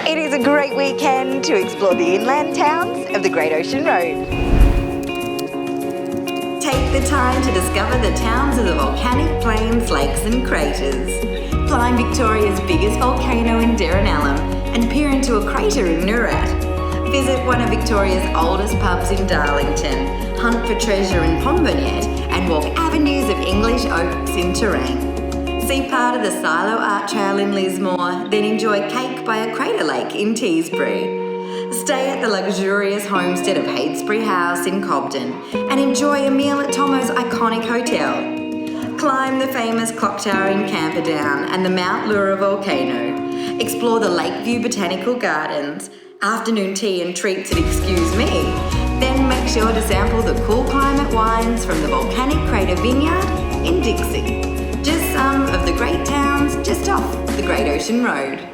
It is a great weekend to explore the inland towns of the Great Ocean Road. Take the time to discover the towns of the volcanic plains, lakes and craters. Climb Victoria's biggest volcano in Derranallum and peer into a crater in Noorat. Visit one of Victoria's oldest pubs in Darlington, hunt for treasure in Pombonette and walk avenues of English oaks in Terang. See part of the Silo Art Trail in Lismore, then enjoy cake by a crater lake in Teesbury. Stay at the luxurious homestead of Heytesbury House in Cobden and enjoy a meal at Tomo's iconic hotel. Climb the famous clock tower in Camperdown and the Mount Lura volcano. Explore the Lakeview Botanical Gardens, afternoon tea and treats at Excuse Me. Then make sure to sample the cool climate wines from the Volcanic Crater Vineyard in Dixie. Just some of the great towns just off the Great Ocean Road.